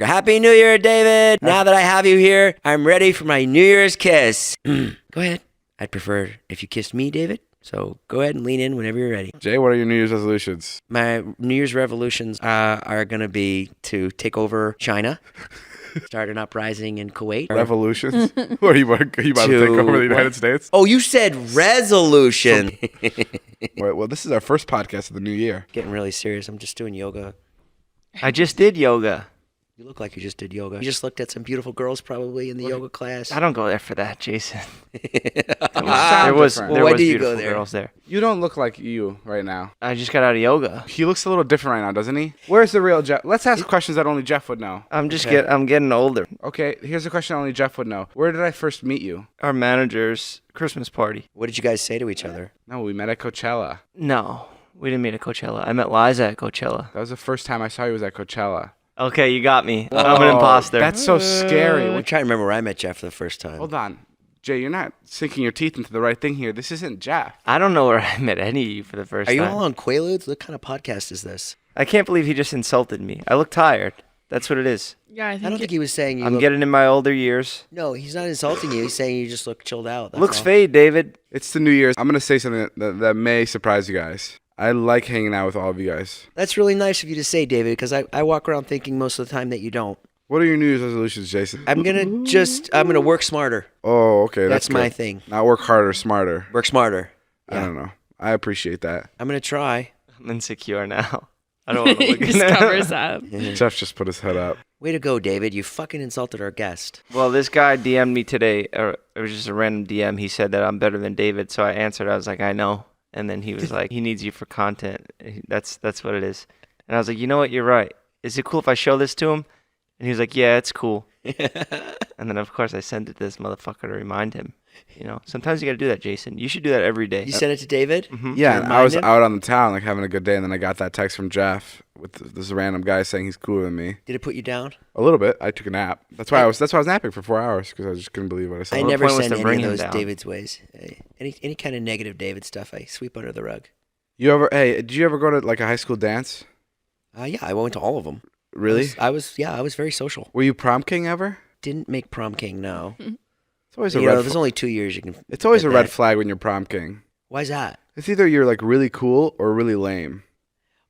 Happy New Year, David. Now that I have you here, I'm ready for my New Year's kiss. Go ahead. I'd prefer if you kissed me, David. So go ahead and lean in whenever you're ready. Jay, what are your New Year's resolutions? My New Year's revolutions are going to be to take over China, start an uprising in Kuwait. Revolutions? Are you about to take over the United States? Oh, you said resolution. Well, this is our first podcast of the new year. Getting really serious. I'm just doing yoga. I just did yoga. You look like you just did yoga. You just looked at some beautiful girls probably in the yoga class. I don't go there for that, Jason. There was why do you go beautiful there? girls there. You don't look like you right now. I just got out of yoga. He looks a little different right now, doesn't he? Where's the real Jeff? Let's ask questions that only Jeff would know. I'm getting older. Okay, here's a question only Jeff would know. Where did I first meet you? Our manager's Christmas party. What did you guys say to each other? No, we met at Coachella. No, we didn't meet at Coachella. I met Liza at Coachella. That was the first time I saw you was at Coachella. Okay, you got me. I'm an imposter. That's so scary. I'm trying to remember where I met Jeff for the first time. Hold on. Jay, you're not sinking your teeth into the right thing here. This isn't Jeff. I don't know where I met any of you for the first Are time. you all on Quaaludes? What kind of podcast is this? I can't believe he just insulted me. I look tired. That's what it is. Yeah, I don't think he was saying you I'm look... getting in my older years. No, he's not insulting you. He's saying you just look chilled out. That's Looks all. fade, David. It's the New Year's. I'm going to say something that may surprise you guys. I like hanging out with all of you guys. That's really nice of you to say, David, because I walk around thinking most of the time that you don't. What are your New Year's resolutions, Jason? I'm going to work smarter. Oh, okay. That's my good. thing. Not work harder, smarter. Work smarter. I don't know. I appreciate that. I'm going to try. I'm insecure now. I don't want to look He just covers up. Jeff just put his head up. Way to go, David. You fucking insulted our guest. Well, this guy DM'd me today. Or it was just a random DM. He said that I'm better than David. So I answered. I was like, I know. And then he was like, he needs you for content. That's what it is. And I was like, you know what? You're right. Is it cool if I show this to him? And he was like, yeah, it's cool. And then, of course, I sent it to this motherfucker to remind him. You know, sometimes you got to do that, Jason. You should do that every day. You sent it to David? Mm-hmm. Yeah, and I was him? out on the town, like, having a good day, and then I got that text from Jeff with this random guy saying he's cooler than me. Did it put you down? A little bit. I took a nap. That's why I was napping for 4 hours, because I just couldn't believe what I saw. I the never point was send to any bring of him those down. David's ways. Any kind of negative David stuff, I sweep under the rug. Did you ever go to, like, a high school dance? Yeah, I went to all of them. Really? I was very social. Were you prom king ever? Didn't make prom king, no. It's always There's only 2 years you can. It's always get a red that. flag when you're prom king. Why's that? It's either you're, like, really cool or really lame.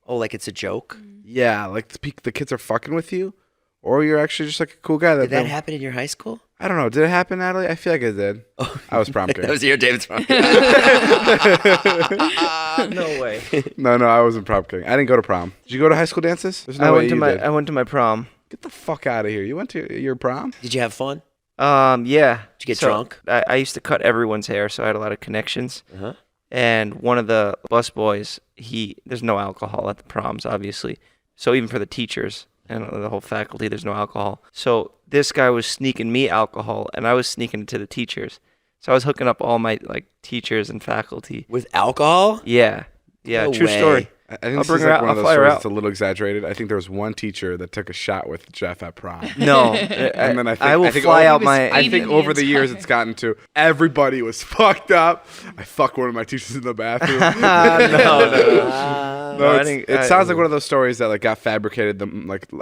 Oh, like it's a joke? Yeah, like the kids are fucking with you, or you're actually just like a cool guy. Did that happen in your high school? I don't know. Did it happen, Natalie? I feel like it did. Oh, I was prom king. that was the year David's prom king. No way. No, I wasn't prom king. I didn't go to prom. Did you go to high school dances? There's no I way went to you my did. I went to my prom. Get the fuck out of here. You went to your prom? Did you have fun? Yeah. Did you get drunk? I used to cut everyone's hair, so I had a lot of connections. Uh-huh. And one of the bus boys, there's no alcohol at the proms, obviously. So even for the teachers and the whole faculty, there's no alcohol. So this guy was sneaking me alcohol, and I was sneaking it to the teachers. So I was hooking up all my teachers and faculty. With alcohol? Yeah, No true way. story. I think I'll this bring is her like out. one of I'll those fly her stories out. that's a little exaggerated. I think there was one teacher that took a shot with Jeff at prom. No, And then I will fly out my. I think Eating the over the years entire- it's gotten to everybody was fucked up. I fucked one of my teachers in the bathroom. No, I It sounds like one of those stories that like got fabricated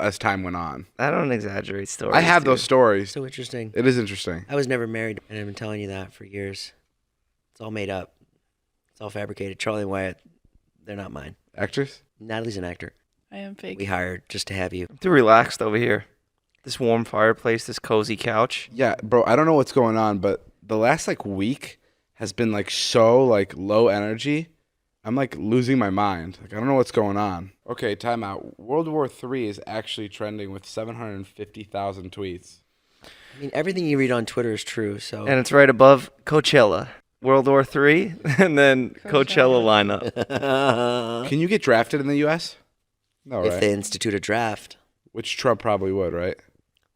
as time went on. I don't exaggerate stories. I have dude. those stories. So interesting. It is interesting. I was never married, and I've been telling you that for years. It's all made up. It's all fabricated. Charlie and Wyatt, they're not mine. Actress? Natalie's an actor. I am fake. We hired just to have you. I'm too relaxed over here. This warm fireplace, this cozy couch. Yeah, bro, I don't know what's going on, but the last like week has been like so like low energy. I'm like losing my mind. Like I don't know what's going on. Okay, time out. World War III is actually trending with 750,000 tweets. I mean, everything you read on Twitter is true, so... And it's right above Coachella. World War III, and then Coachella lineup. Can you get drafted in the U.S.? No, if right? they institute a draft, Which Trump probably would, right?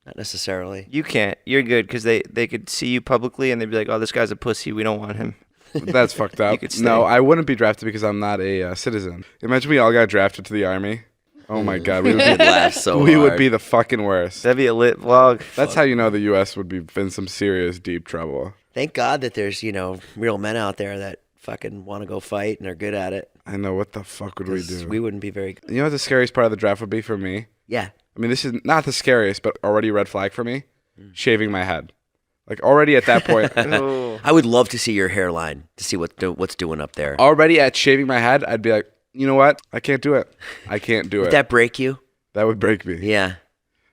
not necessarily. You can't. You're good, because they could see you publicly, and they'd be like, oh, this guy's a pussy. We don't want him. That's fucked up. You could stay. No, I wouldn't be drafted because I'm not a citizen. Imagine we all got drafted to the army. Oh my God, we would I'd be, laugh so we would hard. be the fucking worst. That'd be a lit vlog. That's how you know the U.S. would be in some serious deep trouble. Thank God that there's, real men out there that fucking want to go fight and are good at it. I know, what the fuck would we 'Cause do? we wouldn't be very good. You know what the scariest part of the draft would be for me? Yeah. I mean, this is not the scariest, but already red flag for me. Shaving my head. Like already at that point. I would love to see your hairline to see what's doing up there. Already at shaving my head, I'd be like, you know what? I can't do it. I can't do it. Would that break you? That would break me. Yeah.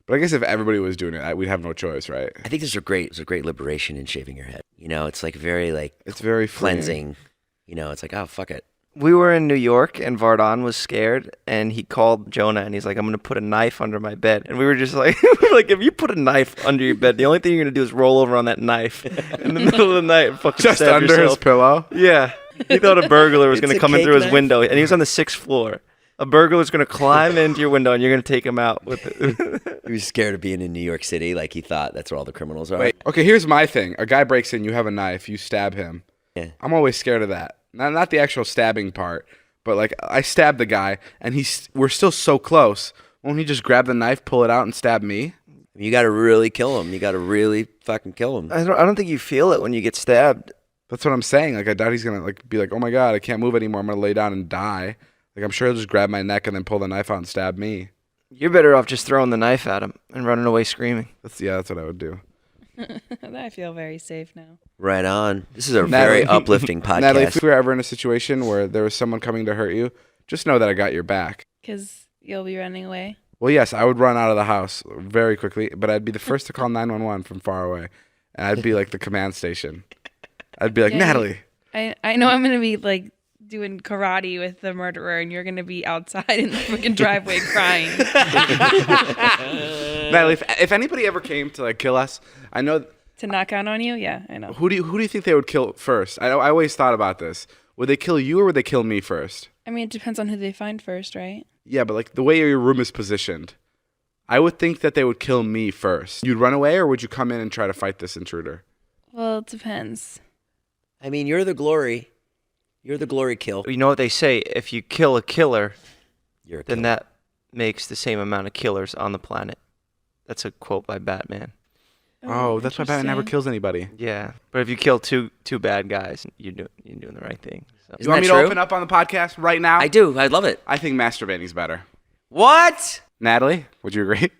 But I guess if everybody was doing it, we'd have no choice, right? I think there's a great liberation in shaving your head. You know, it's like very like It's very freeing. cleansing. You know, it's like, oh, fuck it. We were in New York, and Vardon was scared, and he called Jonah, and he's like, I'm going to put a knife under my bed. And we were just like, if you put a knife under your bed, the only thing you're going to do is roll over on that knife in the middle of the night and fucking Just stab under yourself. his pillow? Yeah. He thought a burglar was It's going a to come in cake through his knife? window, and he was on the 6th floor. A burglar's going to climb into your window, and you're going to take him out with it. He was scared of being in New York City. Like he thought that's where all the criminals are. Wait, okay, here's my thing. A guy breaks in, you have a knife, you stab him. Yeah. I'm always scared of that. Not the actual stabbing part, but like I stabbed the guy, and we're still so close. Won't he just grab the knife, pull it out, and stab me? You got to really kill him. You got to really fucking kill him. I don't think you feel it when you get stabbed. That's what I'm saying. Like I doubt he's gonna like be like, oh my god, I can't move anymore. I'm gonna lay down and die. Like I'm sure he'll just grab my neck and then pull the knife out and stab me. You're better off just throwing the knife at him and running away screaming. That's what I would do. I feel very safe now. Right on. This is a Natalie- very uplifting podcast. Natalie, if we were ever in a situation where there was someone coming to hurt you, just know that I got your back. Because you'll be running away. Well, yes, I would run out of the house very quickly, but I'd be the first to call 911 from far away. And I'd be like the command station. I'd be like, Yeah, Natalie. I know I'm going to be like doing karate with the murderer and you're going to be outside in the freaking driveway crying. Natalie, if anybody ever came to like kill us, I know. To knock out on you? Yeah, I know. Who do you think they would kill first? I always thought about this. Would they kill you or would they kill me first? I mean, it depends on who they find first, right? Yeah, but like the way your room is positioned, I would think that they would kill me first. You'd run away or would you come in and try to fight this intruder? Well, it depends. I mean, you're the glory. You're the glory kill. You know what they say? If you kill a killer, You're a then killer. that makes the same amount of killers on the planet. That's a quote by Batman. Oh, that's why Batman never interesting. kills anybody. Yeah, but if you kill two bad guys, you're doing the right thing. So. You want me that to true? open up on the podcast right now? I do. I love it. I think masturbating's better. What? Natalie, would you agree?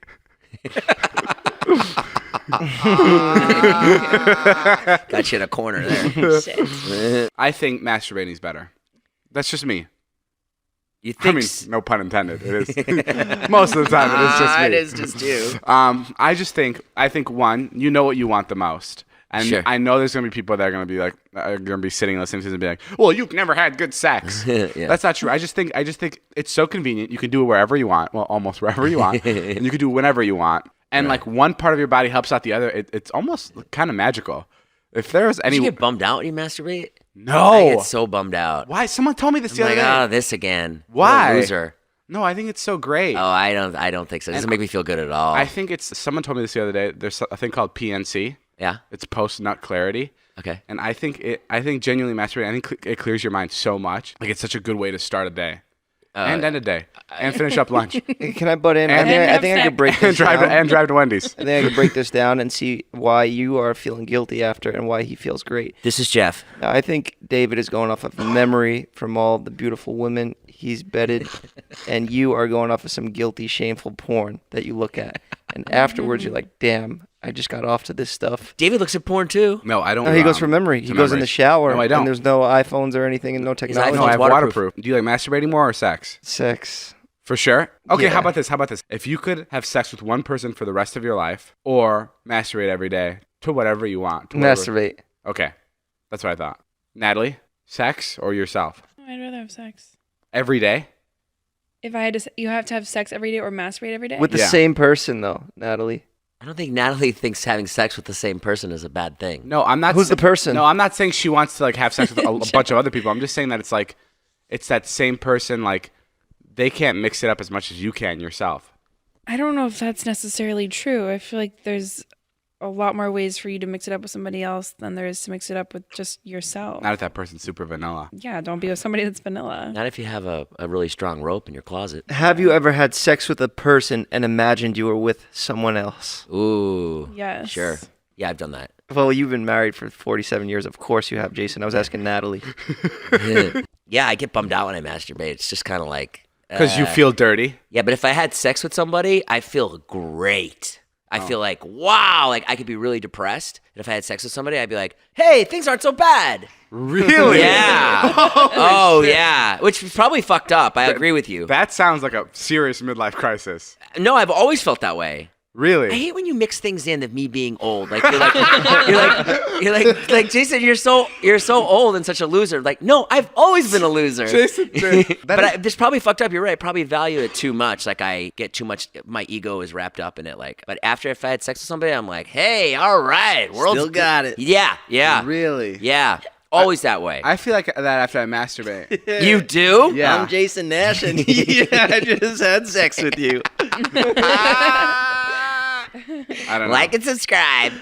Got you in a corner there. Shit. I think masturbating's better. That's just me. You I think? mean, no pun intended. It is. Most of the time, it is just me. It is just you. I think one, you know what you want the most. And Sure. I know there's going to be people that are going to be like, are going to be sitting listening to this and be like, well, you've never had good sex. Yeah. That's not true. I just think it's so convenient. You can do it wherever you want. Well, almost wherever you want. And you can do it whenever you want. And like one part of your body helps out the other. It's almost kind of magical. If there was any. Do you get bummed out when you masturbate? I No. get so bummed out. Why? Someone told me this the I'm other like, day. oh, this again. Why? What a loser. No, I think it's so great. Oh, I don't think so. It doesn't make me feel good at all. I think it's. Someone told me this the other day. There's a thing called PNC. Yeah. It's post nut clarity. Okay. And I think genuinely masturbating, I think it clears your mind so much. Like it's such a good way to start a day. And end a day. And finish up lunch. Can I butt in? And- I think I could break and this drive down. to Wendy's. I think I could break this down and see why you are feeling guilty after and why he feels great. This is Jeff. Now, I think David is going off of memory from all the beautiful women he's bedded, and you are going off of some guilty, shameful porn that you look at. And afterwards, you're like, damn, I just got off to this stuff. David looks at porn too. No, I don't. No, he goes from memory. He to goes in memory. the shower, No, I don't. and there's no iPhones or anything and no technology. No, I have waterproof. waterproof. Do you like masturbating more or sex? Sex. For sure. Okay, Yeah. how about this? If you could have sex with one person for the rest of your life or masturbate every day to whatever you want. to whatever- Masturbate. Okay. That's what I thought. Natalie, sex or yourself? I'd rather have sex. Every day? If I had to, you have to have sex every day or masturbate every day? With the Yeah. same person, though, Natalie. I don't think Natalie thinks having sex with the same person is a bad thing. No, I'm not. Who's the person? No, I'm not saying she wants to like have sex with a bunch of other people. I'm just saying that it's that same person. Like they can't mix it up as much as you can yourself. I don't know if that's necessarily true. I feel like there's a lot more ways for you to mix it up with somebody else than there is to mix it up with just yourself. Not if that person's super vanilla. Yeah, don't be with somebody that's vanilla. Not if you have a really strong rope in your closet. Have you ever had sex with a person and imagined you were with someone else? Ooh. Yes. Sure. Yeah, I've done that. Well, you've been married for 47 years. Of course you have, Jason. I was asking Natalie. Yeah, I get bummed out when I masturbate. It's just kind of like, Because you feel dirty. Yeah, but if I had sex with somebody, I feel great. I feel like, wow, like I could be really depressed. And if I had sex with somebody, I'd be like, hey, things aren't so bad. Really? Yeah. Oh, yeah. Which is probably fucked up. I agree with you. That sounds like a serious midlife crisis. No, I've always felt that way. Really? I hate when you mix things in of me being old. Like you're like Jason, you're so old and such a loser. Like, no, I've always been a loser. Jason, This probably fucked up. You're right. I probably value it too much. Like I get too much. My ego is wrapped up in it. Like, but after if I had sex with somebody, I'm like, hey, all right, world's Still got it. Yeah, yeah, Really? yeah. Always that way. I feel like that after I masturbate. You do? Yeah. I'm Jason Nash, and I just had sex with you. I don't know. Like and subscribe.